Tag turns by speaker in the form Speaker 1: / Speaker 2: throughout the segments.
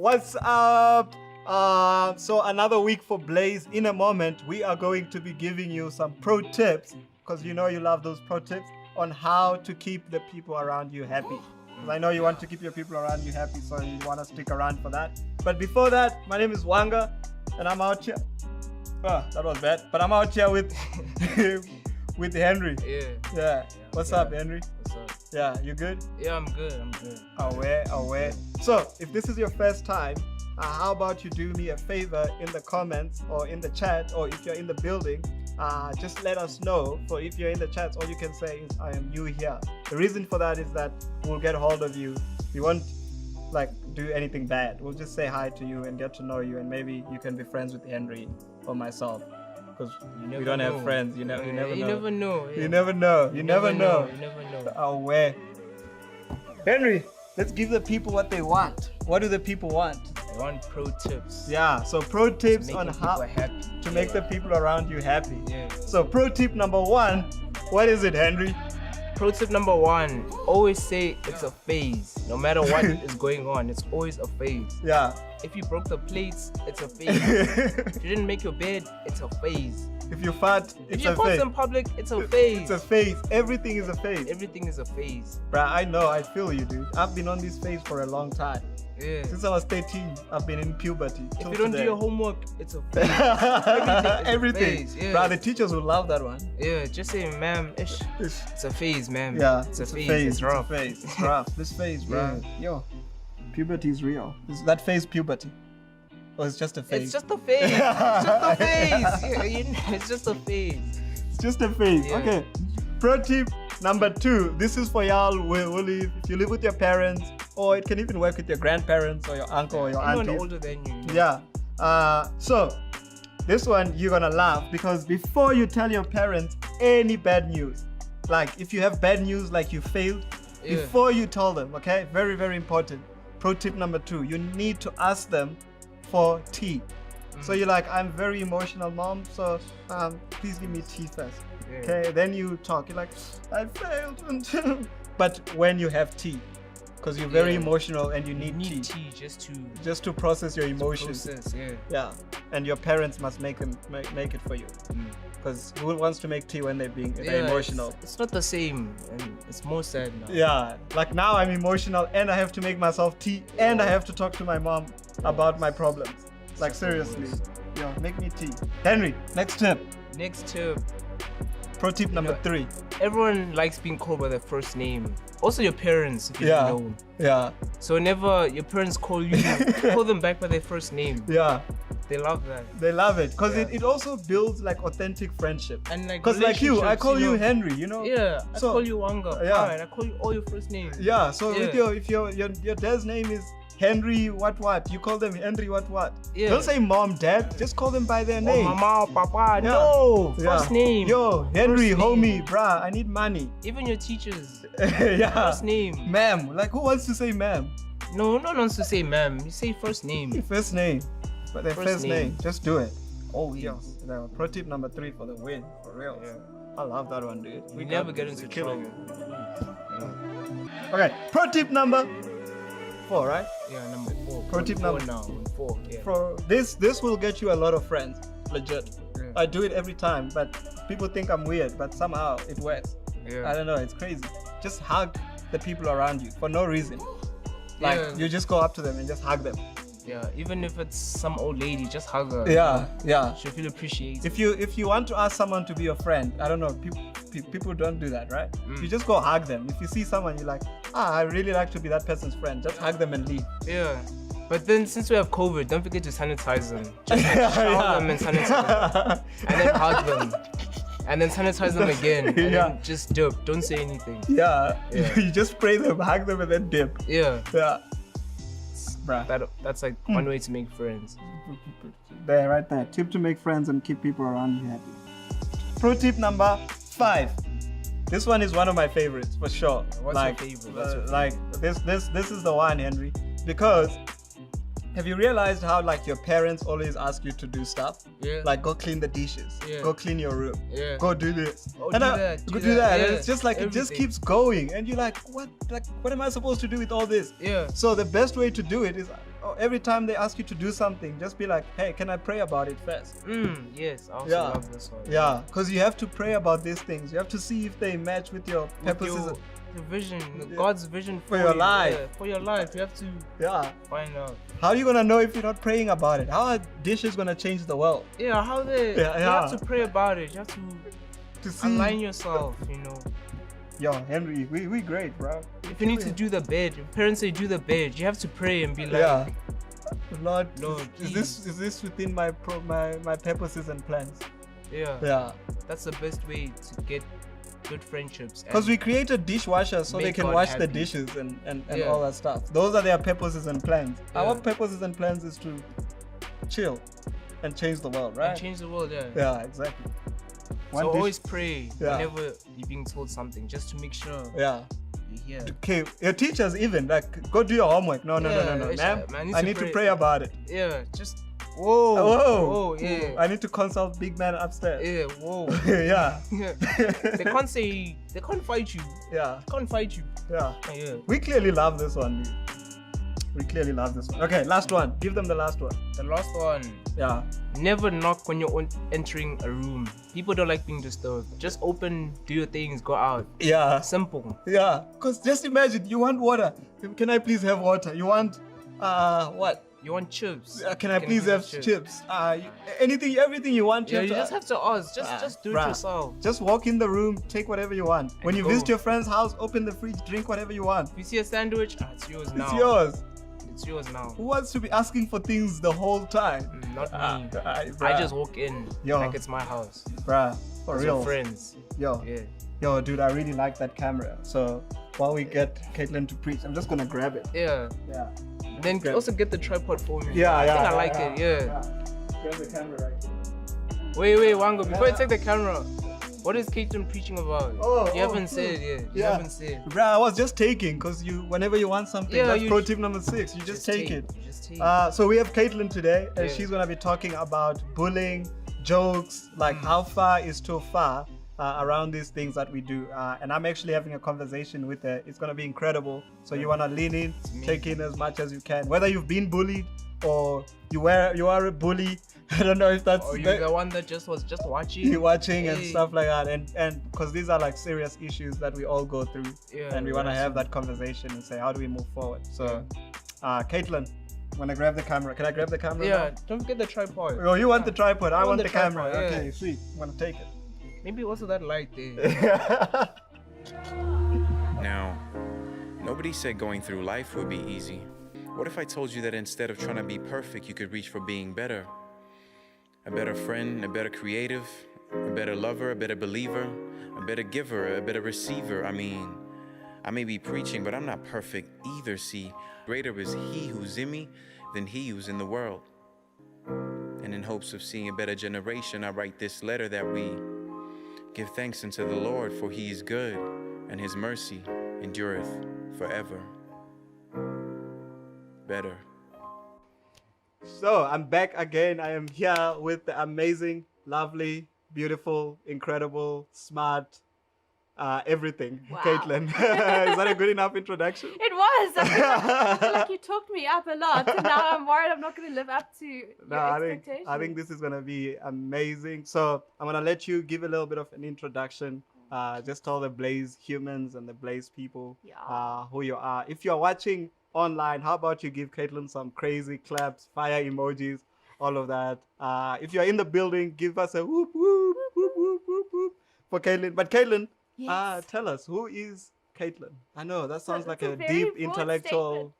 Speaker 1: What's up? So another week for Blaze. In a moment, we are going to be giving you some pro tips, because you know you love those pro tips, on how to keep the people around you happy. Because I know you want to keep your people around you happy, so you want to stick around for that. But before that, my name is Wanga, and I'm out here. Oh, that was bad. But I'm out here with with Henry. Yeah. What's up, Henry?
Speaker 2: What's up?
Speaker 1: Yeah, you good?
Speaker 2: Yeah, I'm good.
Speaker 1: Aware. So, if this is your first time, how about you do me a favor in the comments or in the chat, or if you're in the building, just let us know. For if you're in the chat, all you can say is, I am new here. The reason for that is that we'll get hold of you. We won't do anything bad. We'll just say hi to you and get to know you, and maybe you can be friends with Henry or myself. Because we don't have friends. You never know.
Speaker 2: You never know.
Speaker 1: You never know. Aware. Henry, let's give the people what they want. What do the people want?
Speaker 2: They want pro tips.
Speaker 1: Yeah, so pro tips
Speaker 2: To
Speaker 1: on
Speaker 2: make
Speaker 1: how
Speaker 2: people happy.
Speaker 1: to make the people around you happy.
Speaker 2: Yeah.
Speaker 1: So pro tip number 1, what is it, Henry?
Speaker 2: Pro tip number 1: always say it's a phase. No matter what is going on, it's always a phase.
Speaker 1: Yeah.
Speaker 2: If you broke the plates, it's a phase. If you didn't make your bed, it's a phase.
Speaker 1: If you fart,
Speaker 2: If
Speaker 1: it's
Speaker 2: you
Speaker 1: a
Speaker 2: fart
Speaker 1: phase.
Speaker 2: in public, it's a phase.
Speaker 1: It's a phase. Everything is a phase.
Speaker 2: Everything is a phase.
Speaker 1: Bruh, I know, I feel you, dude. I've been on this phase for a long time.
Speaker 2: Yeah.
Speaker 1: Since I was 13, I've been in puberty.
Speaker 2: If
Speaker 1: till
Speaker 2: you don't
Speaker 1: today.
Speaker 2: do your homework, it's a phase.
Speaker 1: Everything.
Speaker 2: Phase, yeah.
Speaker 1: Bruh, the teachers will love that one.
Speaker 2: Yeah, just say, ma'am, it's a phase, ma'am.
Speaker 1: Yeah,
Speaker 2: It's a phase. It's rough.
Speaker 1: It's a phase. It's rough. This phase, bro. Yo, puberty is real. Is that phase puberty? Or it's just a phase?
Speaker 2: It's just a phase. It's just a phase. Yeah, it's just a phase.
Speaker 1: It's just a phase.
Speaker 2: Yeah.
Speaker 1: Okay. Pro tip number 2. This is for y'all who live. If you live with your parents, or it can even work with your grandparents or your uncle or your
Speaker 2: Anyone
Speaker 1: auntie.
Speaker 2: older than you.
Speaker 1: Yeah. So this one you're gonna laugh, because before you tell your parents any bad news, like if you have bad news, like you failed,
Speaker 2: Yeah.
Speaker 1: before you tell them, okay? Very, very important. Pro tip number 2: you need to ask them for tea. So you're like, I'm very emotional, mom, so please give me tea first.
Speaker 2: Yeah.
Speaker 1: Okay, then you talk. You're like, I failed. But when you have tea, because you're very
Speaker 2: Yeah.
Speaker 1: emotional and you
Speaker 2: You
Speaker 1: need
Speaker 2: need
Speaker 1: tea
Speaker 2: tea
Speaker 1: just to process your emotions.
Speaker 2: process. Yeah.
Speaker 1: Yeah, and your parents must make it for you, because who wants to make tea when they're
Speaker 2: Yeah,
Speaker 1: emotional?
Speaker 2: It's not the same, and it's more sad now.
Speaker 1: Yeah, like now I'm emotional and I have to make myself tea and I have to talk to my mom about my problems. Like seriously, yo, make me tea. Henry, next tip.
Speaker 2: Next tip:
Speaker 1: Pro tip number 3.
Speaker 2: everyone likes being called by their first name. Also, your parents, if you
Speaker 1: Yeah.
Speaker 2: don't know.
Speaker 1: Yeah,
Speaker 2: So whenever your parents call you, call them back by their first name.
Speaker 1: yeah,
Speaker 2: They love that.
Speaker 1: they love it, because
Speaker 2: Yeah.
Speaker 1: it also builds like authentic friendship.
Speaker 2: And like,
Speaker 1: Because like you, I
Speaker 2: relationships,
Speaker 1: call you
Speaker 2: know.
Speaker 1: Henry, you know.
Speaker 2: Yeah, I
Speaker 1: So-
Speaker 2: call you Wanga.
Speaker 1: Yeah.
Speaker 2: Alright, I call you all your first names.
Speaker 1: Yeah, so with
Speaker 2: Yeah.
Speaker 1: if your dad's name is Henry what, you call them Henry what.
Speaker 2: Yeah.
Speaker 1: Don't say mom, dad, just call them by their
Speaker 2: Oh,
Speaker 1: name.
Speaker 2: mama, papa.
Speaker 1: Yeah.
Speaker 2: No,
Speaker 1: Yeah.
Speaker 2: first name.
Speaker 1: Yo, Henry,
Speaker 2: First name.
Speaker 1: homie, bruh, I need money.
Speaker 2: Even your teachers.
Speaker 1: Yeah.
Speaker 2: First name.
Speaker 1: Ma'am, like who wants to say ma'am?
Speaker 2: No one wants to say ma'am. You say first name.
Speaker 1: First name. But their
Speaker 2: First
Speaker 1: first name.
Speaker 2: name.
Speaker 1: Just do it.
Speaker 2: Always.
Speaker 1: Yo, no, pro tip number 3 for the win, for real.
Speaker 2: Yeah.
Speaker 1: I love that one, dude.
Speaker 2: We
Speaker 1: got
Speaker 2: never get
Speaker 1: this.
Speaker 2: into
Speaker 1: We're killing
Speaker 2: trouble.
Speaker 1: it. Okay, pro tip number 4, right?
Speaker 2: Yeah, number 4.
Speaker 1: Pro tip
Speaker 2: Four
Speaker 1: number-
Speaker 2: now. 4. Yeah.
Speaker 1: For this will get you a lot of friends, legit.
Speaker 2: Yeah.
Speaker 1: I do it every time, but people think I'm weird, but somehow it works.
Speaker 2: Yeah.
Speaker 1: I don't know, it's crazy. Just hug the people around you for no reason. Like
Speaker 2: Yeah.
Speaker 1: you just go up to them and just hug them.
Speaker 2: Yeah, even if it's some old lady, just hug her.
Speaker 1: Yeah.
Speaker 2: She'll feel appreciated.
Speaker 1: If you want to ask someone to be your friend, I don't know, people don't do that, right? You just go hug them. If you see someone, you're like, I really like to be that person's friend. Just hug them and leave.
Speaker 2: Yeah. But then since we have COVID, don't forget to sanitize them. Just shower them and sanitize them. And then hug them. And then sanitize them again. And
Speaker 1: Yeah.
Speaker 2: then just dip. Don't say anything.
Speaker 1: Yeah.
Speaker 2: Yeah.
Speaker 1: You just spray them, hug them, and then dip.
Speaker 2: Yeah.
Speaker 1: Yeah. Bruh.
Speaker 2: That's like one way to make friends.
Speaker 1: There, right there. Tip to make friends and keep people around you happy. Pro tip number 5. This one is one of my favorites for sure.
Speaker 2: What's your favorite?
Speaker 1: Like this is the one, Henry, because Have you realized how like your parents always ask you to do stuff?
Speaker 2: Yeah.
Speaker 1: Like go clean the dishes,
Speaker 2: Yeah.
Speaker 1: go clean your room,
Speaker 2: Yeah.
Speaker 1: go do this,
Speaker 2: Oh,
Speaker 1: and
Speaker 2: do
Speaker 1: I-
Speaker 2: that,
Speaker 1: go
Speaker 2: do
Speaker 1: do
Speaker 2: that,
Speaker 1: that. And
Speaker 2: yeah,
Speaker 1: it's just like it just
Speaker 2: everything.
Speaker 1: keeps going, and you're like, what? Like, what am I supposed to do with all this?
Speaker 2: Yeah.
Speaker 1: So the best way to do it is every time they ask you to do something, just be like, hey, can I pray about it first?
Speaker 2: Yes. I also
Speaker 1: Yeah.
Speaker 2: love this one.
Speaker 1: Yeah, because you have to pray about these things. You have to see if they match with your
Speaker 2: With
Speaker 1: purposes.
Speaker 2: your vision,
Speaker 1: Yeah.
Speaker 2: God's vision
Speaker 1: For your
Speaker 2: you,
Speaker 1: life.
Speaker 2: yeah, for your life, you have to
Speaker 1: Yeah.
Speaker 2: find out.
Speaker 1: How are you gonna know if you're not praying about it? How are dishes gonna change the world?
Speaker 2: Yeah, how they?
Speaker 1: Yeah,
Speaker 2: You have
Speaker 1: yeah.
Speaker 2: to pray about it. You have to
Speaker 1: To see.
Speaker 2: align yourself. You know,
Speaker 1: Yo, Henry, we great, bro.
Speaker 2: if you need to do the bed, your parents say do the bed. You have to pray and be like,
Speaker 1: Yeah. Lord,
Speaker 2: Lord,
Speaker 1: is this within my my purposes and plans?
Speaker 2: yeah,
Speaker 1: Yeah.
Speaker 2: that's the best way to get good friendships.
Speaker 1: Because we created dishwashers so they
Speaker 2: Make
Speaker 1: can
Speaker 2: God
Speaker 1: wash the
Speaker 2: happy.
Speaker 1: dishes and
Speaker 2: Yeah.
Speaker 1: all that stuff. Those are their purposes and plans. Our
Speaker 2: Yeah.
Speaker 1: purposes and plans is to chill and change the world, right?
Speaker 2: and change the world. Yeah.
Speaker 1: Yeah, exactly. One
Speaker 2: So
Speaker 1: dish-
Speaker 2: always pray
Speaker 1: Yeah.
Speaker 2: whenever you're being told something, just to make sure
Speaker 1: Yeah.
Speaker 2: you're here.
Speaker 1: Okay, your teachers even like go do your homework. No,
Speaker 2: Yeah,
Speaker 1: ma'am.
Speaker 2: man,
Speaker 1: I need to pray about it.
Speaker 2: Yeah, just whoa,
Speaker 1: Whoa,
Speaker 2: whoa, yeah,
Speaker 1: I need to consult big man upstairs.
Speaker 2: yeah, whoa.
Speaker 1: Yeah.
Speaker 2: Yeah. They can't fight you.
Speaker 1: Yeah.
Speaker 2: Can't fight you.
Speaker 1: Yeah.
Speaker 2: Yeah.
Speaker 1: We clearly love this one, dude. We clearly love this one. Okay, last one. Give them the last one.
Speaker 2: The last one.
Speaker 1: Yeah.
Speaker 2: Never knock when you're entering a room. People don't like being disturbed. Just open, do your things, go out.
Speaker 1: Yeah.
Speaker 2: Simple.
Speaker 1: Yeah. Because just imagine, you want water. Can I please have water? You want, what?
Speaker 2: You want chips?
Speaker 1: Can I please have chips? Anything, everything you want.
Speaker 2: Yeah,
Speaker 1: have
Speaker 2: you
Speaker 1: to-
Speaker 2: just have to ask. Just do it
Speaker 1: bruh.
Speaker 2: yourself.
Speaker 1: Just walk in the room, take whatever you want. When you
Speaker 2: go.
Speaker 1: visit your friend's house, open the fridge, drink whatever you want.
Speaker 2: If you see a sandwich, it's yours now.
Speaker 1: It's yours.
Speaker 2: It's yours now.
Speaker 1: Who wants to be asking for things the whole time?
Speaker 2: Not me. I
Speaker 1: bruh.
Speaker 2: just walk in
Speaker 1: Yo.
Speaker 2: like it's my house.
Speaker 1: Bruh, for
Speaker 2: With
Speaker 1: real.
Speaker 2: your friends.
Speaker 1: Yo,
Speaker 2: Yeah.
Speaker 1: yo, dude, I really like that camera. So while we get Caitlin to preach, I'm just gonna grab it.
Speaker 2: Yeah.
Speaker 1: Yeah.
Speaker 2: Then
Speaker 1: Good.
Speaker 2: also get the tripod for me.
Speaker 1: Yeah,
Speaker 2: I
Speaker 1: yeah.
Speaker 2: think I like it. Yeah.
Speaker 1: Grab the camera right here.
Speaker 2: Wait, Wango. Before you take the camera, what is Caitlin preaching about? You haven't
Speaker 1: true.
Speaker 2: said yet. You
Speaker 1: Yeah.
Speaker 2: haven't said.
Speaker 1: Bruh, I was just taking, because whenever you want something,
Speaker 2: Yeah,
Speaker 1: that's
Speaker 2: you
Speaker 1: pro tip number 6. You just take it.
Speaker 2: You just take.
Speaker 1: So we have Caitlin today, and
Speaker 2: Yeah.
Speaker 1: she's gonna be talking about bullying, jokes, like how far is too far around these things that we do. And I'm actually having a conversation with her. It's gonna be incredible. So you wanna lean in,
Speaker 2: me.
Speaker 1: take in as much as you can. Whether you've been bullied or you are a bully. I don't know if that's
Speaker 2: Or you're the one that was just watching.
Speaker 1: you watching and
Speaker 2: Hey.
Speaker 1: stuff like that, and because these are like serious issues that we all go through,
Speaker 2: Yeah,
Speaker 1: and we want to
Speaker 2: right.
Speaker 1: have that conversation and say how do we move forward. So Caitlin, wanna grab the camera? Can I grab the camera?
Speaker 2: Yeah. Don't forget the tripod.
Speaker 1: Oh, you want the tripod, I want the
Speaker 2: tripod,
Speaker 1: camera.
Speaker 2: yeah.
Speaker 1: Okay, sweet, I'm gonna take it.
Speaker 2: Maybe also that light there.
Speaker 3: Now, nobody said going through life would be easy. What if I told you that instead of trying to be perfect, you could reach for being better? A better friend, a better creative, a better lover, a better believer, a better giver, a better receiver. I mean, I may be preaching, but I'm not perfect either, see. Greater is he who's in me than he who's in the world. And in hopes of seeing a better generation, I write this letter that we give thanks unto the Lord, for he is good, and his mercy endureth forever. Better.
Speaker 1: So I'm back again. I am here with the amazing, lovely, beautiful, incredible, smart, everything,
Speaker 4: Wow.
Speaker 1: Caitlin. Is that a good enough introduction?
Speaker 4: It was. I feel like you talked me up a lot, and now I'm worried I'm not going to live up to your expectations.
Speaker 1: I think this is gonna be amazing. So I'm gonna let you give a little bit of an introduction. Just tell the Blaze humans and the Blaze people
Speaker 4: Yeah.
Speaker 1: who you are. If you're watching online, how about you give Caitlin some crazy claps, fire emojis, all of that. If you're in the building, give us a whoop whoop whoop whoop whoop whoop for Caitlin. But Caitlin,
Speaker 4: Yes.
Speaker 1: tell us, who is Caitlin? I know that sounds like
Speaker 4: That's
Speaker 1: a
Speaker 4: a very
Speaker 1: deep
Speaker 4: broad
Speaker 1: intellectual.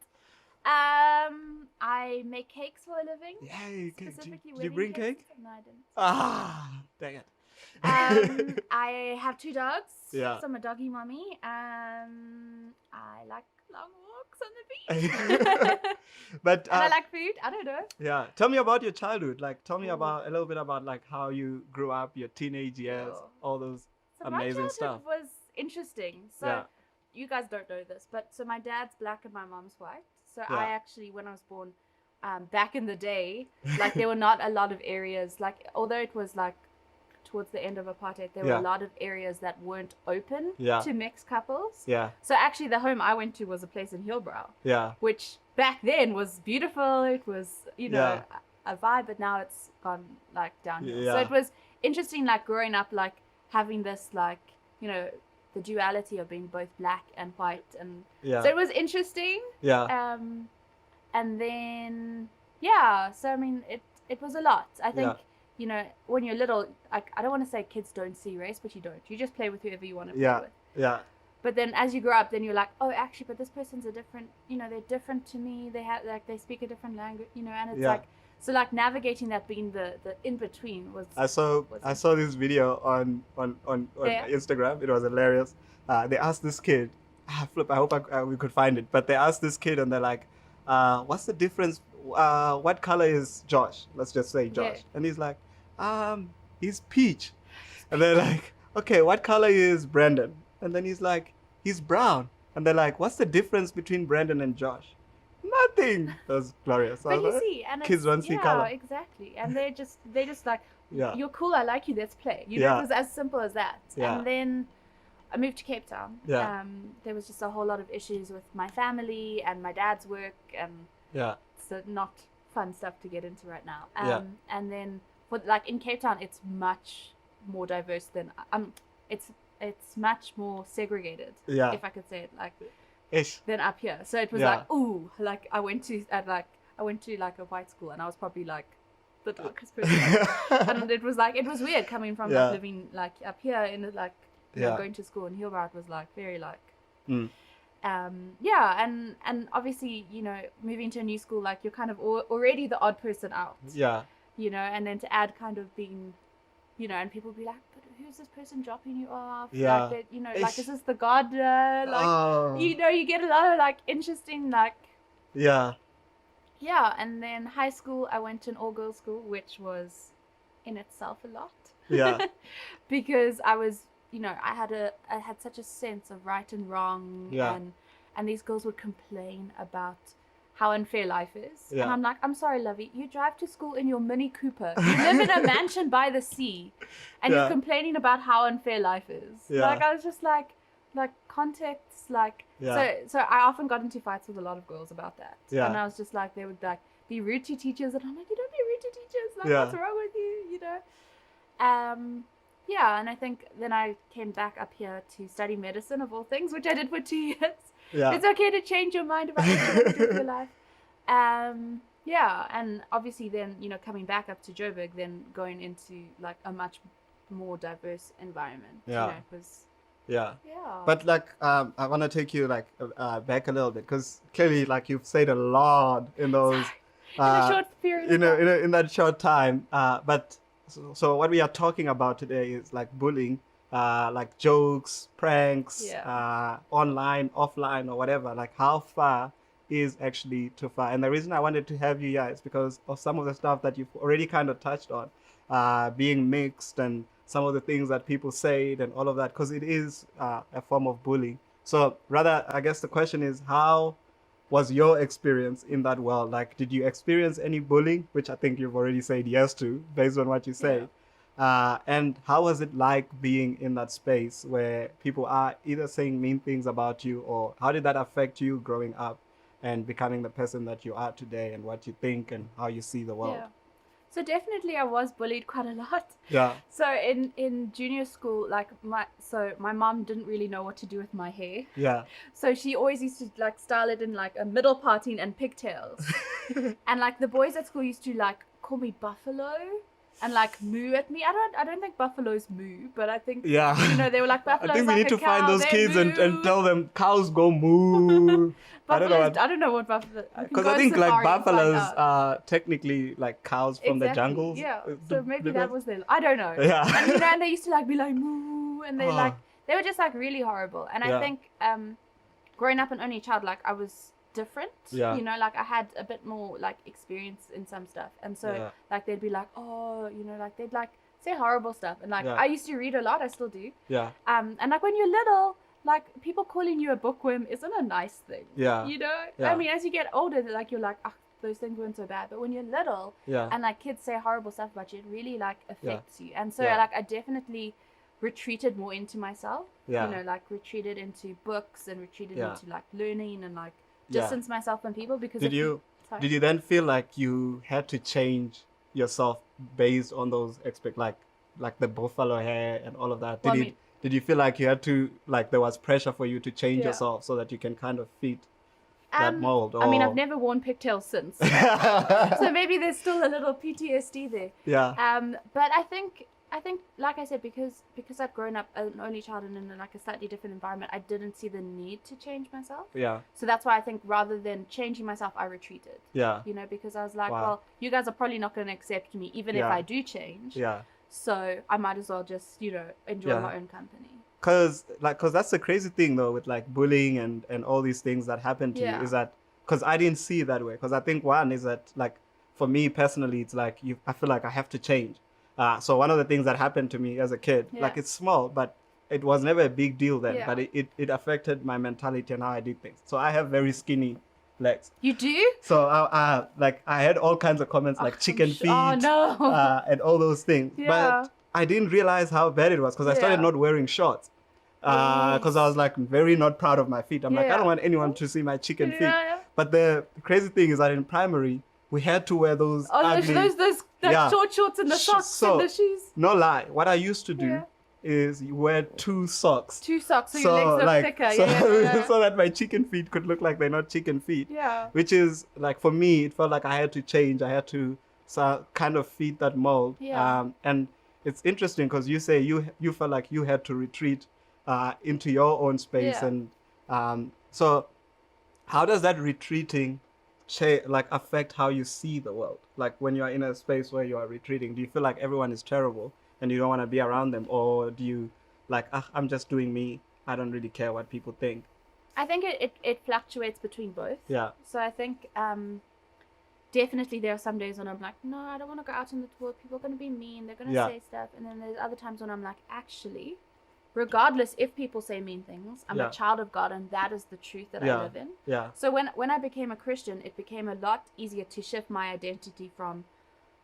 Speaker 4: I make cakes for a living.
Speaker 1: Yay!
Speaker 4: Specifically
Speaker 1: Do you
Speaker 4: wedding
Speaker 1: bring
Speaker 4: cakes.
Speaker 1: cake?
Speaker 4: No, I didn't.
Speaker 1: Dang it.
Speaker 4: I have 2 dogs.
Speaker 1: Yeah.
Speaker 4: So I'm a doggy mommy. I like long walks on the beach.
Speaker 1: But
Speaker 4: and I like food. I don't know.
Speaker 1: yeah, tell me about your childhood. Like, tell me
Speaker 4: Ooh.
Speaker 1: about a little bit about like how you grew up, your teenage years,
Speaker 4: Oh.
Speaker 1: all those
Speaker 4: So my
Speaker 1: amazing
Speaker 4: childhood
Speaker 1: stuff.
Speaker 4: was interesting. So
Speaker 1: Yeah.
Speaker 4: you guys don't know this, but so my dad's black and my mom's white. So
Speaker 1: Yeah.
Speaker 4: I actually, when I was born, back in the day, like there were not a lot of areas, like although it was like towards the end of apartheid, there were a lot of areas that weren't open to mixed couples.
Speaker 1: Yeah.
Speaker 4: So actually the home I went to was a place in Hillbrow.
Speaker 1: Yeah.
Speaker 4: Which back then was beautiful. It was, you know, a vibe, but now it's gone like downhill.
Speaker 1: Yeah.
Speaker 4: So it was interesting, like growing up, like having this, like, you know, the duality of being both black and white, and so it was interesting.
Speaker 1: Yeah.
Speaker 4: And then so I mean, it was a lot. I think you know, when you're little, like, I don't want to say kids don't see race, but you don't. You just play with whoever you want to play with.
Speaker 1: Yeah.
Speaker 4: But then as you grow up, then you're like, oh, actually, but this person's a different, you know, they're different to me. They have, like, they speak a different language, you know, and it's like, so like navigating that, being the in between was. I
Speaker 1: saw this video on Instagram. It was hilarious. They asked this kid, flip. I hope we could find it. But they asked this kid, and they're like, "What's the difference? What color is Josh? Let's just say Josh." Yeah. And he's like, "He's peach." And they're like, "Okay, what color is Brandon?" And then he's like, "He's brown." And they're like, "What's the difference between Brandon and Josh?" Nothing. That was glorious.
Speaker 4: But you see, and
Speaker 1: kids don't see color.
Speaker 4: Yeah, exactly. And they just like, you're cool, I like you, let's play. You know, it was as simple as that.
Speaker 1: Yeah.
Speaker 4: And then I moved to Cape Town.
Speaker 1: Yeah.
Speaker 4: There was just a whole lot of issues with my family and my dad's work, and so not fun stuff to get into right now. And then for like in Cape Town, it's much more diverse than it's much more segregated.
Speaker 1: Yeah.
Speaker 4: If I could say it like.
Speaker 1: Ish.
Speaker 4: Than up here. So it was like, ooh, like I went to like a white school, and I was probably like the darkest person. And it was weird coming from like living like up here in like you know, going to school in Hillbrow. It was like very like and obviously, you know, moving to a new school, like you're kind of already the odd person out.
Speaker 1: Yeah.
Speaker 4: You know, and then to add kind of being, you know, and people would be like, but who's this person dropping you off?
Speaker 1: Yeah.
Speaker 4: Like that, you know, like, is this the god? Like, you know, you get a lot of like interesting, like.
Speaker 1: Yeah.
Speaker 4: Yeah, and then high school, I went to an all-girls school, which was in itself a lot.
Speaker 1: Yeah.
Speaker 4: Because I was, you know, I had such a sense of right and wrong.
Speaker 1: Yeah.
Speaker 4: And these girls would complain about how unfair life is.
Speaker 1: Yeah.
Speaker 4: And I'm like, I'm sorry, Lovey, you drive to school in your Mini Cooper. You live in a mansion by the sea, and you're complaining about how unfair life is.
Speaker 1: Yeah.
Speaker 4: Like, I was just like context, like, so I often got into fights with a lot of girls about that.
Speaker 1: Yeah.
Speaker 4: And I was just like, they would like be rude to teachers, and I'm like, you don't be rude to teachers. Like, what's wrong with you? You know? Yeah, and I think then I came back up here to study medicine, of all things, which I did for 2 years.
Speaker 1: Yeah.
Speaker 4: It's okay to change your mind about what you want to do with your life. Yeah, and obviously then, you know, coming back up to Joburg, then going into like a much more diverse environment.
Speaker 1: Yeah.
Speaker 4: You know, it was,
Speaker 1: yeah.
Speaker 4: yeah.
Speaker 1: But like, I want to take you like back a little bit, because clearly, like, you've said a lot in those
Speaker 4: in a short period.
Speaker 1: In that short time. But so what we are talking about today is like bullying. Like jokes, pranks, online, offline, or whatever. Like, how far is actually too far? And the reason I wanted to have you here is because of some of the stuff that you've already kind of touched on, being mixed, and some of the things that people said and all of that, because it is a form of bullying. So rather, I guess the question is, how was your experience in that world? Like, did you experience any bullying, which I think you've already said yes to, based on what you said? And how was it like being in that space where people are either saying mean things about you, or how did that affect you growing up and becoming the person that you are today, and what you think and how you see the world?
Speaker 4: Yeah. So definitely I was bullied quite a lot.
Speaker 1: Yeah.
Speaker 4: So in junior school, like my mom didn't really know what to do with my hair.
Speaker 1: Yeah.
Speaker 4: So she always used to like style it in like a middle parting and pigtails. And like the boys at school used to like call me Buffalo and like moo at me. I don't think buffaloes moo, but I think you know, they were like buffaloes.
Speaker 1: I think we
Speaker 4: like
Speaker 1: need to
Speaker 4: cow,
Speaker 1: find those kids and tell them cows go moo.
Speaker 4: I don't know what buffalo.
Speaker 1: Because I think like buffaloes are technically like cows from the jungles.
Speaker 4: Yeah. So maybe that was their. I don't know.
Speaker 1: Yeah.
Speaker 4: And you know, and they used to like be like moo, and they they were just like really horrible. And I think growing up an only child, like I was different.
Speaker 1: Yeah.
Speaker 4: You know, like I had a bit more like experience in some stuff, and so like they'd be like, oh, you know, like they'd like say horrible stuff, and like I used to read a lot. I still do.
Speaker 1: Yeah.
Speaker 4: And like when you're little, like people calling you a bookworm isn't a nice thing.
Speaker 1: Yeah.
Speaker 4: You know?
Speaker 1: Yeah.
Speaker 4: I mean, as you get older, like you're like, oh, those things weren't so bad. But when you're little and like kids say horrible stuff about you, it really like affects you. And so like I definitely retreated more into myself, you know, like retreated into books and retreated into like learning and like distance myself from people. Because
Speaker 1: did you then feel like you had to change yourself based on those like the buffalo hair and all of that? Did you feel like you had to, like there was pressure for you to change yourself so that you can kind of fit that mold? Or...
Speaker 4: I mean, I've never worn pigtails since, so maybe there's still a little PTSD there. But I think like I said, because I've grown up an only child and in like a slightly different environment, I didn't see the need to change myself. So that's why I think rather than changing myself, I retreated. You know, because I was like, well, you guys are probably not going to accept me even if I do change. So I might as well just, you know, enjoy my own company. Cause
Speaker 1: that's the crazy thing though with like bullying and all these things that happen to you, is that because I didn't see it that way. Because I think one is that like for me personally, it's like I feel like I have to change. So one of the things that happened to me as a kid, like it's small, but it was never a big deal then. But it affected my mentality and how I did things. So I have very skinny legs.
Speaker 4: You do?
Speaker 1: So I had all kinds of comments like chicken feet and all those things. But I didn't realize how bad it was because I started not wearing shorts. Because I was like very not proud of my feet. I'm like, I don't want anyone to see my chicken feet. But the crazy thing is that in primary, we had to wear those ugly...
Speaker 4: those short shorts and the socks and the shoes.
Speaker 1: No lie. What I used to do is you wear two socks.
Speaker 4: So your legs look thicker.
Speaker 1: So that my chicken feet could look like they're not chicken feet. Which is like, for me, it felt like I had to change. I had to kind of fit that mold. And it's interesting because you say you felt like you had to retreat into your own space. And so how does that retreating affect how you see the world? Like when you are in a space where you are retreating, do you feel like everyone is terrible and you don't want to be around them? Or do you like, I'm just doing me, I don't really care what people think?
Speaker 4: I think it fluctuates between both. So I think definitely there are some days when I'm like, no, I don't want to go out in the world, people are going to be mean, they're going to say stuff. And then there's other times when I'm like, actually, regardless if people say mean things, I'm a child of God, and that is the truth that I live in. So when I became a Christian, it became a lot easier to shift my identity from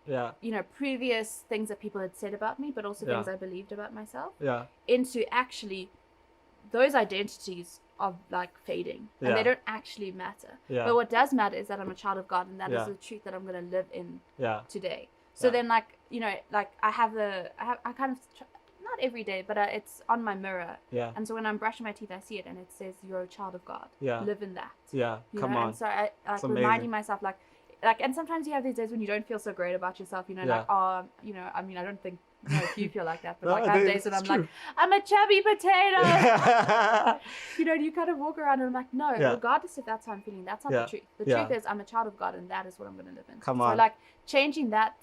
Speaker 4: you know, previous things that people had said about me, but also things I believed about myself, into actually those identities are like fading and they don't actually matter. But what does matter is that I'm a child of God, and that is the truth that I'm going to live in today. So then, like, you know, like I kind of not every day, but it's on my mirror. And so when I'm brushing my teeth, I see it, and it says, "You're a child of God. Live in that."
Speaker 1: Come on.
Speaker 4: And so I like reminding myself, like, and sometimes you have these days when you don't feel so great about yourself. You know, like, oh, you know, I mean, I don't think if you feel like that, but like I have days when I'm like, I'm a chubby potato. You know, you kind of walk around and I'm like, no, regardless if that's how I'm feeling, that's not the truth. The truth is I'm a child of God, and that is what I'm going to live in. So like changing that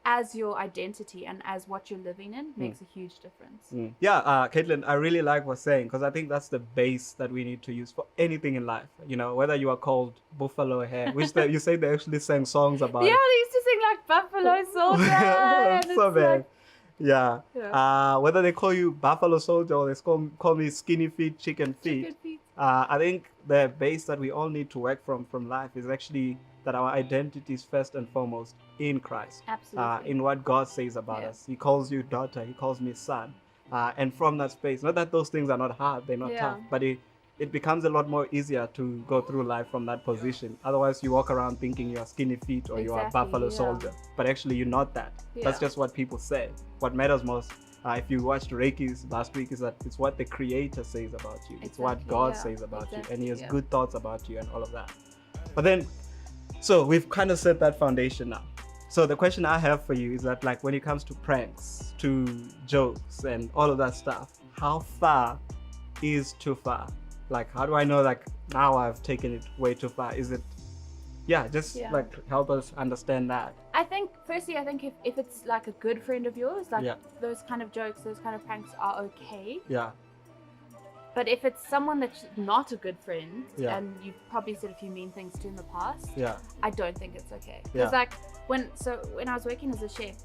Speaker 4: as your identity and as what you're living in makes a huge difference.
Speaker 1: Caitlin, I really like what you're saying, because I think that's the base that we need to use for anything in life. You know, whether you are called Buffalo Hair, which you say they actually sang songs about.
Speaker 4: Yeah, they used to sing like Buffalo Soldier.
Speaker 1: So bad. Whether they call you Buffalo Soldier or they call me Skinny Feet, Chicken Feet. I think the base that we all need to work from life is actually that our identity is first and foremost in Christ.
Speaker 4: Absolutely.
Speaker 1: In what God says about us. He calls you daughter, he calls me son. And from that space, not that those things are not hard, they're not tough, but it becomes a lot more easier to go through life from that position. Otherwise, you walk around thinking you're Skinny Feet or you are Buffalo Soldier, but actually you're not that. That's just what people say. What matters most, if you watched Reiki's last week, is that it's what the Creator says about you. It's what God says about you, and He has good thoughts about you and all of that. But then, so we've kind of set that foundation now. So the question I have for you is that, like, when it comes to pranks, to jokes and all of that stuff, how far is too far? Like, how do I know, like, now I've taken it way too far? Is it, like, help us understand that.
Speaker 4: I think, firstly, if it's like a good friend of yours, like those kind of jokes, those kind of pranks are okay. But if it's someone that's not a good friend, and you've probably said a few mean things to in the past, I don't think it's okay. Because like when I was working as a chef,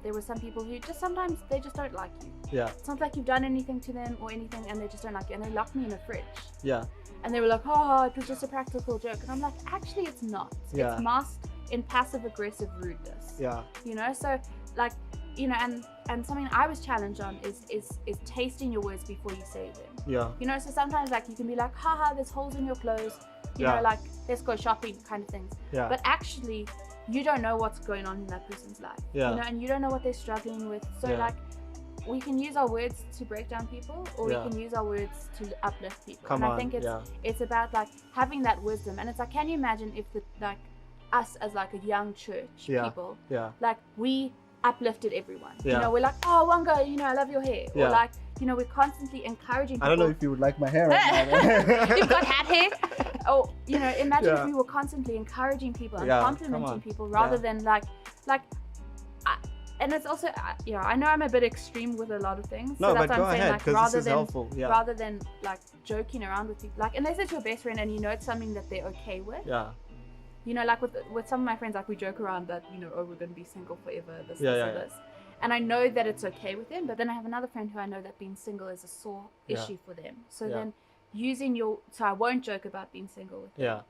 Speaker 4: there were some people who just sometimes they just don't like you.
Speaker 1: Yeah.
Speaker 4: It's not like you've done anything to them or anything, and they just don't like you. And they locked me in a fridge.
Speaker 1: Yeah.
Speaker 4: And they were like, oh, it was just a practical joke. And I'm like, actually, it's not.
Speaker 1: Yeah.
Speaker 4: It's masked in passive-aggressive rudeness.
Speaker 1: Yeah.
Speaker 4: You know, so like, you know, and something I was challenged on is tasting your words before you say them.
Speaker 1: Yeah.
Speaker 4: You know, so sometimes like you can be like, haha, there's holes in your clothes. You know, like, let's go shopping kind of things.
Speaker 1: Yeah.
Speaker 4: But actually, you don't know what's going on in that person's life.
Speaker 1: Yeah.
Speaker 4: You know, and you don't know what they're struggling with. So like, we can use our words to break down people, or we can use our words to uplift people.
Speaker 1: Come
Speaker 4: and
Speaker 1: on,
Speaker 4: I think it's about like having that wisdom. And it's like, can you imagine if us as like a young church people, like we uplifted everyone. You know, we're like, oh, Wanga, you know, I love your hair. Or like, you know, we're constantly encouraging people.
Speaker 1: I don't know if you would like my hair right now.
Speaker 4: You've got hat hair. Or, you know, imagine if we were constantly encouraging people and complimenting people rather than like, and it's also, I know I'm a bit extreme with a lot of things.
Speaker 1: No,
Speaker 4: so that's
Speaker 1: but
Speaker 4: what
Speaker 1: go
Speaker 4: I'm saying,
Speaker 1: ahead,
Speaker 4: like,
Speaker 1: because this is helpful. Yeah.
Speaker 4: Rather than like joking around with people, like unless it's your best friend and you know it's something that they're okay with.
Speaker 1: Yeah.
Speaker 4: You know, like with some of my friends, like we joke around that, you know, oh, we're going to be single forever, this, this. And I know that it's okay with them, but then I have another friend who I know that being single is a sore issue for them. So then so I won't joke about being single with them.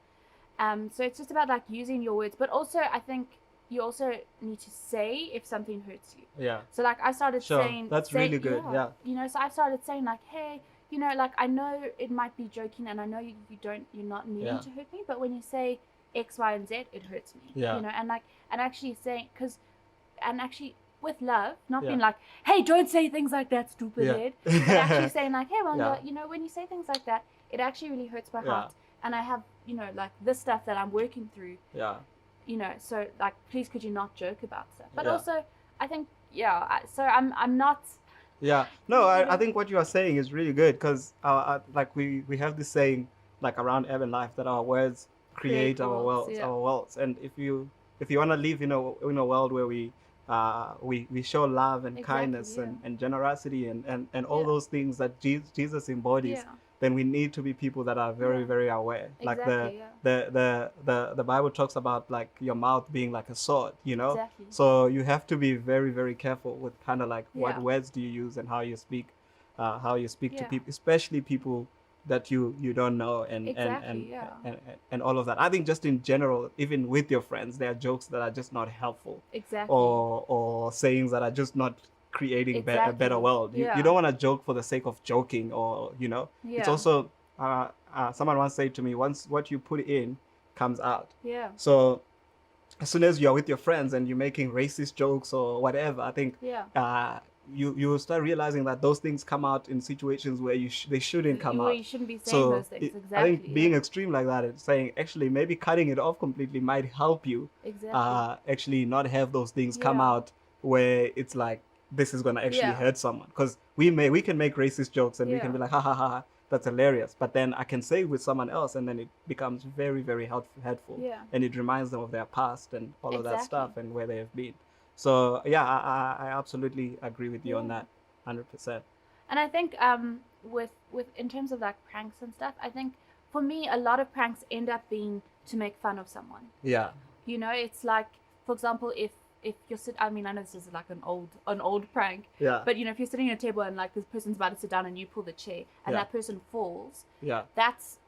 Speaker 4: Yeah. So it's just about like using your words, but also I think you also need to say if something hurts you. Yeah. So like I started saying.
Speaker 1: That's really good. Yeah.
Speaker 4: You know, so I started saying like, hey, you know, like I know it might be joking, and I know you're not meaning to hurt me, but when you say X, Y, and Z, it hurts me. Yeah. You know, and actually saying, with love, not being like, hey, don't say things like that, stupid head. But actually saying like, hey, Wanga, you know, when you say things like that, it actually really hurts my heart. And I have, you know, like this stuff that I'm working through. Yeah. You know, so like, please could you not joke about stuff? But also, I think, so I'm not. Yeah. No,
Speaker 1: I think what you are saying is really good, because like we have this saying like around Urban Life that our words create our worlds. And if you want to live in a world where we show love and kindness and generosity and all those things that Jesus embodies, then we need to be people that are very, very aware. Like the Bible talks about like your mouth being like a sword, you know? Exactly. So you have to be very, very careful with kind of like what words do you use and how you speak to people, especially people that you don't know and all of that. I think just in general, even with your friends, there are jokes that are just not helpful. Exactly. Or sayings that are just not creating a better world. You don't want to joke for the sake of joking, or you know. Yeah. It's also someone once said to me, once what you put in comes out. Yeah. So as soon as you're with your friends and you're making racist jokes or whatever, I think you will start realizing that those things come out in situations where they shouldn't come out.
Speaker 4: You shouldn't be saying those things. Exactly.
Speaker 1: I think being extreme like that and saying actually maybe cutting it off completely might help you. Exactly. Actually not have those things come out where it's like this is gonna actually hurt someone, because we can make racist jokes and we can be like ha ha ha, that's hilarious, but then I can say with someone else and then it becomes very, very hurtful, and it reminds them of their past and all of that stuff and where they have been. So I absolutely agree with you on that, 100%.
Speaker 4: And I think with in terms of like pranks and stuff, I think for me a lot of pranks end up being to make fun of someone. Yeah. You know, it's like, for example, if you're I mean, I know this is like an old prank. Yeah. But you know, if you're sitting at a table and like this person's about to sit down and you pull the chair and that person falls. Yeah. That's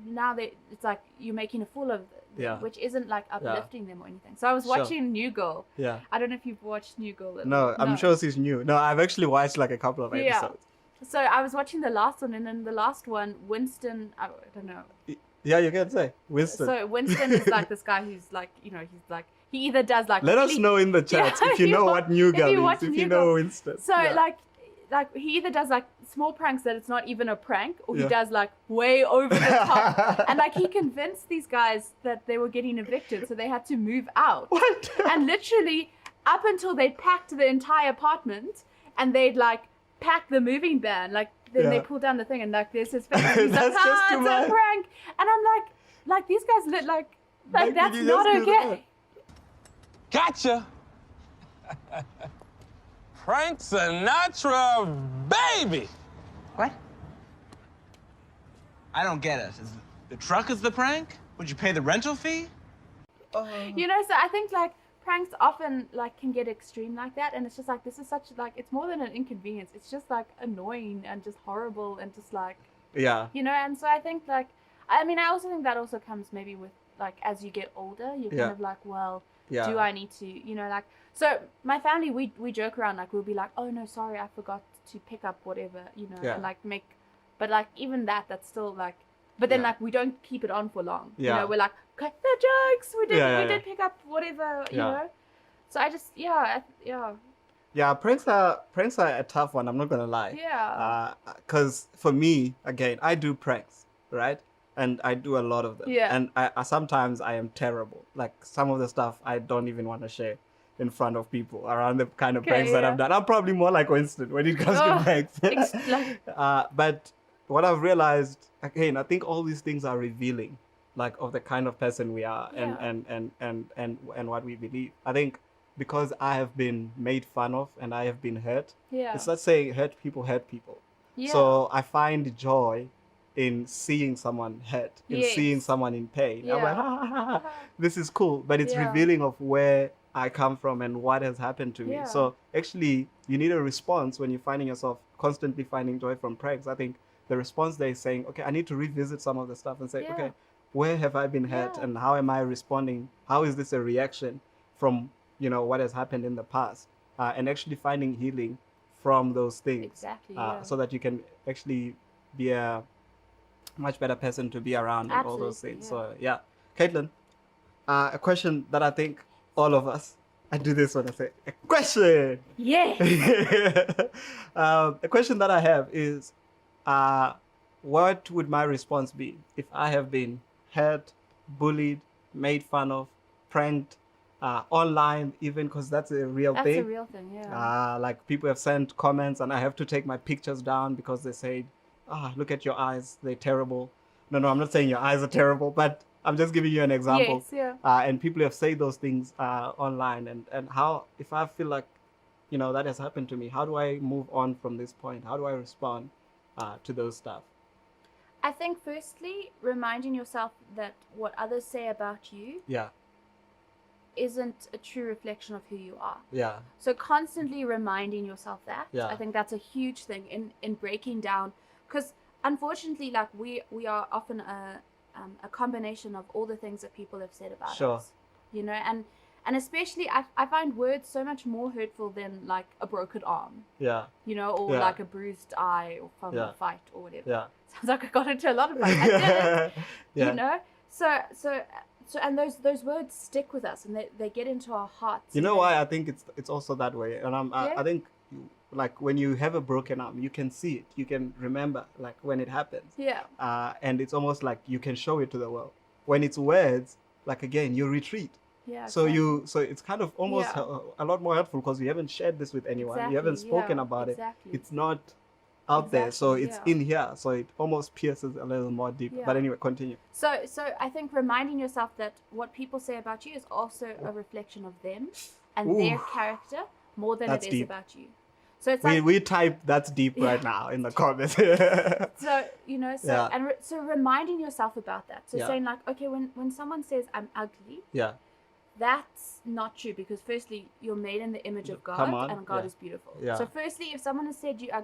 Speaker 4: it's like you're making a fool of them, which isn't like uplifting them or anything. So I was watching New Girl. Yeah. I don't know if you've watched New Girl.
Speaker 1: No, I'm sure she's new. No, I've actually watched like a couple of episodes.
Speaker 4: So I was watching the last one, and then the last one, Winston, I don't know.
Speaker 1: Yeah, you can say Winston.
Speaker 4: So Winston is like this guy who's like, you know, he's like, he either does like.
Speaker 1: Let us know in the chat if you know what New Girl is. If you know Winston.
Speaker 4: So like he either does like small pranks that it's not even a prank, or he does like way over the top. And like he convinced these guys that they were getting evicted, so they had to move out. What? And literally up until they'd packed the entire apartment and they'd like packed the moving van, like then they pull down the thing and like there's his face. He's like, it's a prank. And I'm like these guys look like that's not okay.
Speaker 5: Gotcha. Frank Sinatra, baby.
Speaker 6: What? I don't get it. The truck is the prank? Would you pay the rental fee?
Speaker 4: You know, so I think like pranks often like can get extreme like that, and it's just like this is such like it's more than an inconvenience. It's just like annoying and just horrible and just like you know. And so I think like I mean I also think that also comes maybe with like as you get older, you're kind of like, well, do I need to, you know, like so my family we joke around like we'll be like, oh no, sorry, I forgot to pick up whatever, you know, and like make, but like even that's still like. But then, like, we don't keep it on for long. You know, we're like, okay, the jokes. We did pick up whatever, you know. So I just, yeah.
Speaker 1: Pranks are a tough one. I'm not gonna lie.
Speaker 4: Yeah.
Speaker 1: Because for me, again, I do pranks, right? And I do a lot of them.
Speaker 4: Yeah.
Speaker 1: And I sometimes I am terrible. Like some of the stuff I don't even want to share in front of people around the kind of pranks that I've done. I'm probably more like Winston when it comes to pranks. But what I've realized, again, I think all these things are revealing, like, of the kind of person we are and what we believe. I think because I have been made fun of and I have been hurt. It's not saying hurt people. So I find joy in seeing someone hurt, in seeing someone in pain. I'm like, this is cool, but it's revealing of where I come from and what has happened to me. So actually, you need a response when you're finding yourself constantly finding joy from pranks. I think the response there is saying, okay, I need to revisit some of the stuff and say, okay, where have I been hurt and how am I responding? How is this a reaction from, you know, what has happened in the past? And actually finding healing from those things.
Speaker 4: Exactly,
Speaker 1: so that you can actually be a much better person to be around and all those things. So Caitlin, a question that I think all of us, I do this when I say a question. A question that I have is, what would my response be if I have been hurt, bullied, made fun of, pranked, online even, because that's a real thing.
Speaker 4: That's a real thing,
Speaker 1: like people have sent comments and I have to take my pictures down because they say, look at your eyes, they're terrible. No, I'm not saying your eyes are terrible, but I'm just giving you an example. And people have said those things online, and how, if I feel like, you know, that has happened to me, how do I move on from this point? How do I respond to those stuff?
Speaker 4: I think firstly, reminding yourself that what others say about you isn't a true reflection of who you are. So constantly reminding yourself that. I think that's a huge thing in breaking down, because unfortunately, like we are often a combination of all the things that people have said about us. You know, and especially I find words so much more hurtful than like a broken arm. You know, or like a bruised eye or from a fight or whatever. Sounds like I got into a lot of fights. I didn't. You know? So and those words stick with us and they get into our hearts.
Speaker 1: You know why I think it's also that way? And I think like when you have a broken arm, you can see it. You can remember like when it happens. And it's almost like you can show it to the world. When it's words, like again, you retreat. So it's kind of almost a lot more helpful because you haven't shared this with anyone. You haven't spoken about it. It's not out there, so it's in here. So it almost pierces a little more deep. But anyway, continue.
Speaker 4: So I think reminding yourself that what people say about you is also a reflection of them and their character more than it is about you. So it's like
Speaker 1: we type that's deep right now in the comments.
Speaker 4: So you know, so reminding yourself about that. So saying like, okay, when someone says I'm ugly, that's not true, because firstly, you're made in the image of God, and God is beautiful. So firstly, if someone has said you're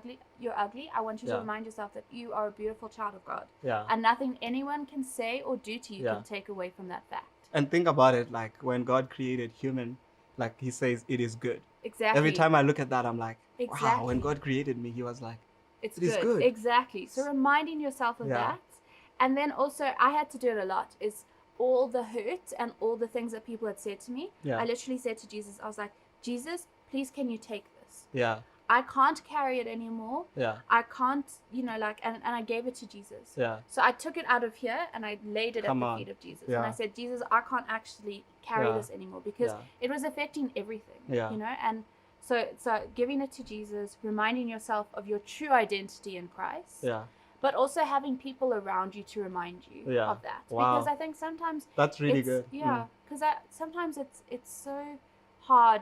Speaker 4: ugly, I want you to remind yourself that you are a beautiful child of God. And nothing anyone can say or do to you can take away from that fact.
Speaker 1: And think about it, like when God created human, like he says it is good.
Speaker 4: Exactly.
Speaker 1: Every time I look at that, I'm like, wow, when God created me, he was like, it is good.
Speaker 4: Exactly. So reminding yourself of that. And then also, I had to do it a lot, is all the hurt and all the things that people had said to me. I literally said to Jesus, I was like, Jesus, please can you take this? I can't carry it anymore. I can't, you know, like, and I gave it to Jesus. So I took it out of here and I laid it at the feet of Jesus. And I said, Jesus, I can't actually carry this anymore, because it was affecting everything, you know? And so giving it to Jesus, reminding yourself of your true identity in Christ. But also having people around you to remind you of that. Because I think sometimes
Speaker 1: that's really good.
Speaker 4: Because sometimes it's so hard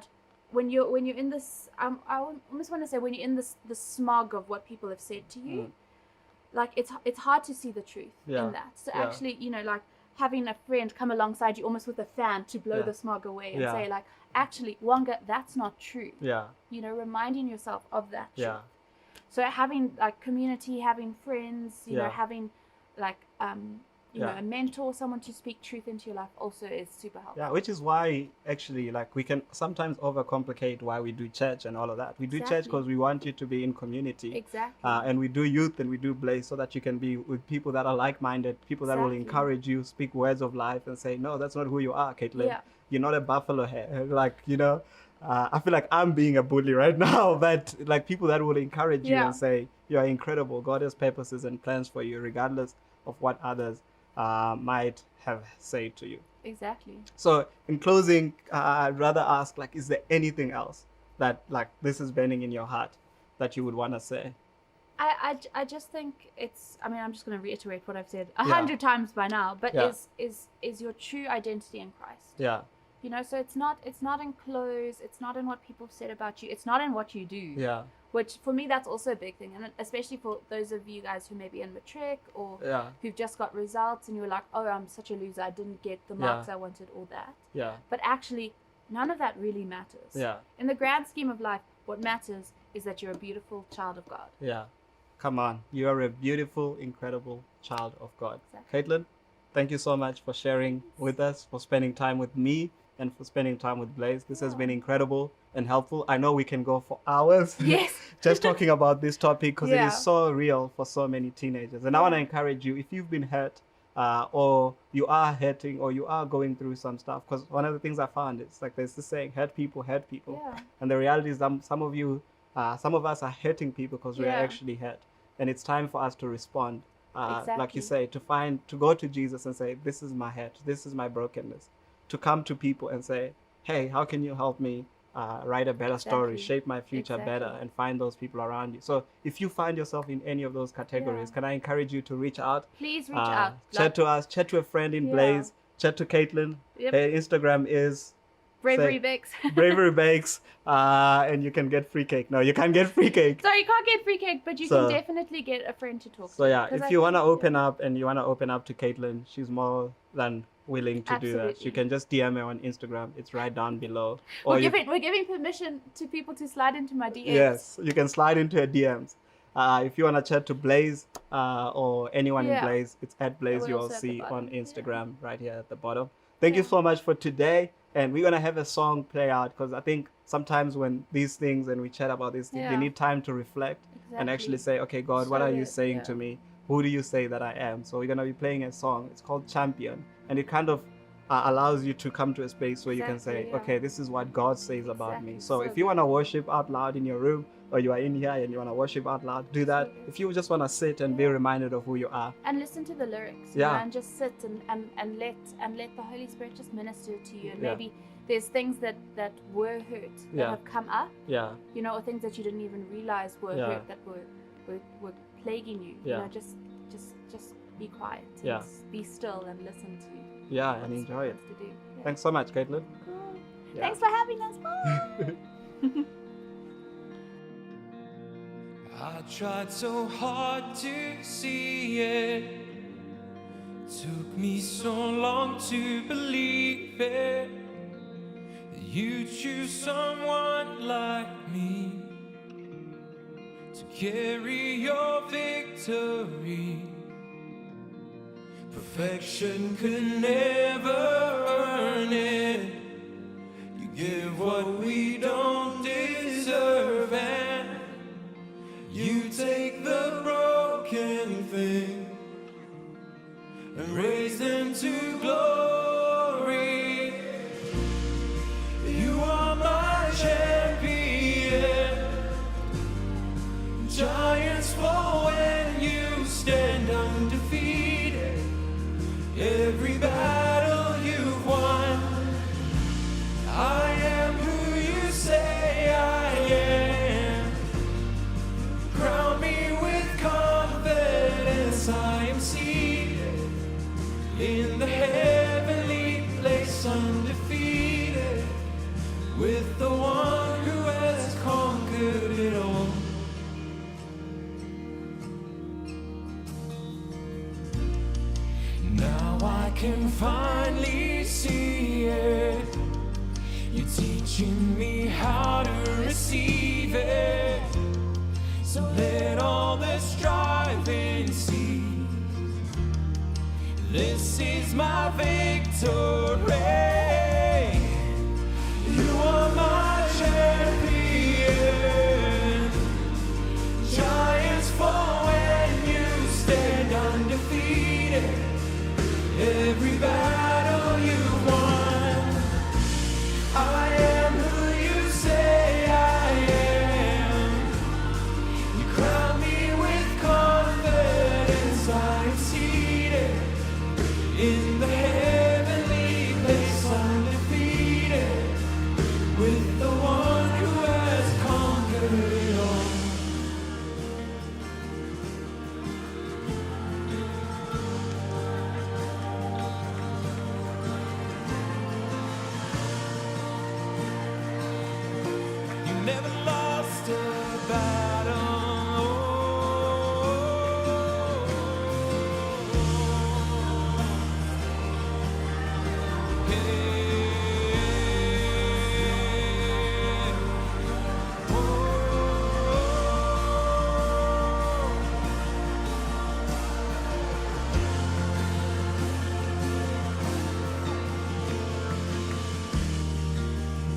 Speaker 4: when you're in this. I almost want to say when you're in the smog of what people have said to you. Like it's hard to see the truth in that. So actually, you know, like having a friend come alongside you almost with a fan to blow the smog away and say like, actually, Wanga, that's not true.
Speaker 1: Yeah.
Speaker 4: You know, reminding yourself of that truth.
Speaker 1: Yeah.
Speaker 4: So having like community, having friends, you know,
Speaker 1: Yeah.
Speaker 4: having like you know,
Speaker 1: Yeah.
Speaker 4: a mentor, someone to speak truth into your life also is super helpful.
Speaker 1: Yeah, which is why actually like we can sometimes overcomplicate why we do church and all of that. We do church
Speaker 4: Exactly.
Speaker 1: because we want you to be in community.
Speaker 4: Exactly.
Speaker 1: And we do youth and we do Blaze so that you can be with people that are like-minded, people that will
Speaker 4: Exactly.
Speaker 1: encourage you, speak words of life and say, no, that's not who you are, Caitlin.
Speaker 4: Yeah.
Speaker 1: You're not a buffalo hair. Like, you know, I feel like I'm being a bully right now, but like people that will encourage you
Speaker 4: Yeah.
Speaker 1: and say, you are incredible. God has purposes and plans for you, regardless of what others might have said to you.
Speaker 4: Exactly.
Speaker 1: So in closing, I'd rather ask, like, is there anything else that like this is burning in your heart that you would want to say?
Speaker 4: I just think it's, I mean, I'm just going to reiterate what I've said
Speaker 1: Yeah.
Speaker 4: 100 times by now, but
Speaker 1: Yeah.
Speaker 4: is your true identity in Christ.
Speaker 1: Yeah.
Speaker 4: You know, so it's not in clothes, it's not in what people have said about you, it's not in what you do.
Speaker 1: Yeah.
Speaker 4: Which for me, that's also a big thing, and especially for those of you guys who may be in matric or
Speaker 1: Yeah.
Speaker 4: who've just got results and you're like, oh, I'm such a loser, I didn't get the marks I wanted, all that.
Speaker 1: Yeah.
Speaker 4: But actually, none of that really matters.
Speaker 1: Yeah.
Speaker 4: In the grand scheme of life, what matters is that you're a beautiful child of God.
Speaker 1: Yeah. Come on. You are a beautiful, incredible child of God.
Speaker 4: Exactly.
Speaker 1: Caitlin, thank you so much for sharing with us, for spending time with me, and for spending time with Blaze. This has been incredible and helpful. I know we can go for hours
Speaker 4: Yes.
Speaker 1: just talking about this topic because it
Speaker 4: Yeah.
Speaker 1: is so real for so many teenagers. And I want to encourage you, if you've been hurt or you are hurting or you are going through some stuff, because one of the things I found is like there's this saying, hurt people.
Speaker 4: Yeah.
Speaker 1: And the reality is some of you, some of us are hurting people because we are
Speaker 4: Yeah.
Speaker 1: actually hurt. And it's time for us to respond. Like you
Speaker 4: Exactly.
Speaker 1: say, to go to Jesus and say, this is my hurt, this is my brokenness. To come to people and say, hey, how can you help me write a better story,
Speaker 4: Exactly.
Speaker 1: shape my future better,
Speaker 4: Exactly.
Speaker 1: and find those people around you. So if you find yourself in any of those categories,
Speaker 4: Yeah.
Speaker 1: can I encourage you to reach out?
Speaker 4: Please reach out.
Speaker 1: Chat to us, chat to a friend in
Speaker 4: Yeah.
Speaker 1: Blaze, chat to Caitlin.
Speaker 4: Yep.
Speaker 1: Her Instagram is
Speaker 4: Bravery
Speaker 1: say-
Speaker 4: Bakes.
Speaker 1: Bravery Bakes, and you can get free cake. No, you can't get free cake.
Speaker 4: So you can't get free cake, but you
Speaker 1: So-
Speaker 4: can definitely get a friend to talk
Speaker 1: So
Speaker 4: to.
Speaker 1: yeah,
Speaker 4: 'Cause
Speaker 1: if
Speaker 4: I
Speaker 1: you want to
Speaker 4: think-
Speaker 1: open up and you want to open up to Caitlin, she's more than willing to do that.
Speaker 4: Absolutely.
Speaker 1: You can just DM her on Instagram. It's right down below.
Speaker 4: We're
Speaker 1: you-
Speaker 4: giving permission to people to slide into my DMs.
Speaker 1: Yes, you can slide into her DMs. If you want to chat to Blaze or anyone in
Speaker 4: Yeah.
Speaker 1: Blaze, it's at Blaze.
Speaker 4: will
Speaker 1: You'll
Speaker 4: also at the
Speaker 1: see
Speaker 4: bottom.
Speaker 1: on Instagram right here at the bottom. Thank you so much for today. And we're going to have a song play out because I think sometimes when these things and we chat about these things, they
Speaker 4: Yeah.
Speaker 1: need time to reflect and actually
Speaker 4: Exactly.
Speaker 1: say, okay, God, what
Speaker 4: So
Speaker 1: are you
Speaker 4: that-
Speaker 1: saying
Speaker 4: yeah.
Speaker 1: to me? Who do you say that I am? So we're going to be playing a song. It's called Champion. And it kind of allows you to come to a space where you can say,
Speaker 4: Exactly, yeah.
Speaker 1: okay, this is what God says about me.
Speaker 4: Exactly.
Speaker 1: So
Speaker 4: So
Speaker 1: if you want to worship out loud in your room or you are in here and you want to worship out loud, do that. If you just want to sit and be reminded of who you are.
Speaker 4: And listen to the lyrics. you
Speaker 1: Yeah.
Speaker 4: know, and just sit and let the Holy Spirit just minister to you. And
Speaker 1: Yeah.
Speaker 4: maybe there's things that were hurt that
Speaker 1: Yeah.
Speaker 4: have come up,
Speaker 1: Yeah.
Speaker 4: you know, or things that you didn't even realize were
Speaker 1: Yeah.
Speaker 4: hurt that were plaguing you.
Speaker 1: Yeah.
Speaker 4: You know, just be quiet. And
Speaker 1: Yeah.
Speaker 4: be still and listen to
Speaker 1: Yeah,
Speaker 4: what's-
Speaker 1: and enjoy it.
Speaker 4: what's to do. Yeah.
Speaker 1: Thanks so much, Caitlin.
Speaker 4: Cool.
Speaker 1: Yeah.
Speaker 4: Thanks for having us. Bye.
Speaker 6: I tried so hard to see it. Took me so long to believe it. That you choose someone like me to carry your victory. Perfection could never earn it. You give what we don't deserve, and you take the broken thing and raise them to glory. You are my champion. Giants fall when you stand undefeated. Every battle you've won. I am who you say I am. Crown me with confidence. I am seated in the heavenly place, undefeated, with the one who has conquered it all. Now I can finally see it. You're teaching me how to receive it. So let all the striving see. This is my victory. You are my champion. Giants fall when you stand undefeated. Every battle you won. I am who you say I am. You crown me with confidence. I am seated in the heavenly place, undefeated, with the one who has conquered it all. You never lost a battle.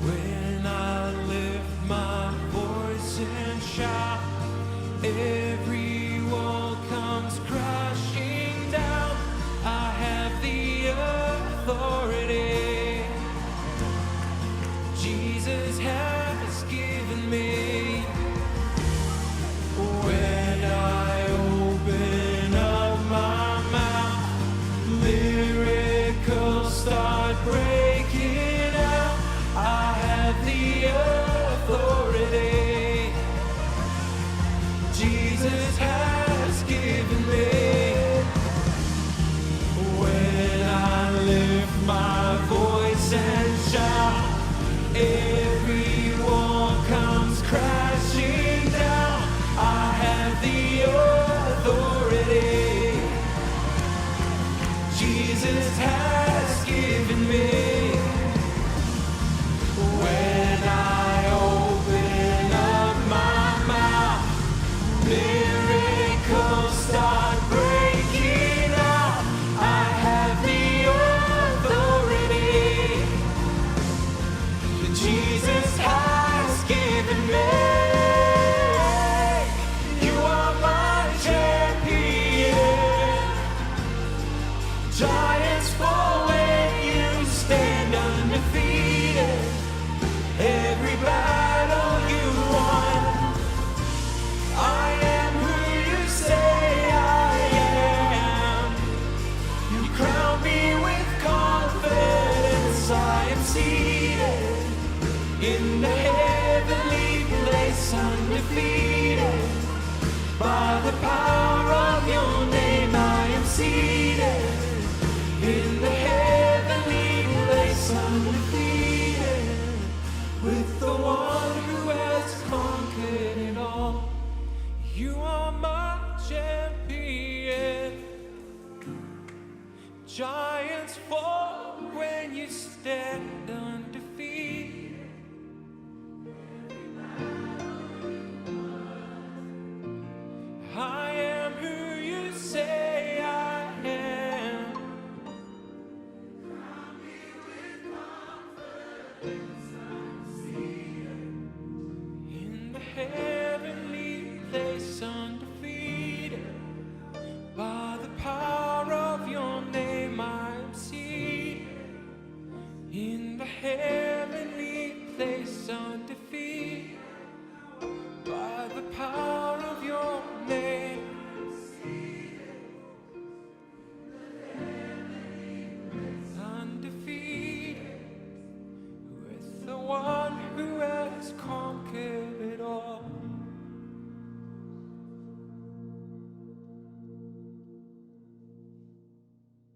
Speaker 6: When I lift my voice and shout, every wall comes crashing down. I have the authority Jesus has given me. When I open up my mouth, miracles start breaking out. I have the authority Jesus has given me. When I lift my voice and shout, every wall comes crashing down. I have the authority Jesus has given me. When I open up my mouth, miracles start breaking out. I have the authority that Jesus has given me. You are my champion. Giants fall when you stand undefeated. Every battle you won. I am who you say I am. You crown me with confidence. I am seated in the heavenly place, undefeated. By the power of your name, I am seated in the heavenly place, undefeated, with the one who has conquered it all. You are my champion. Giants fall when you stand up.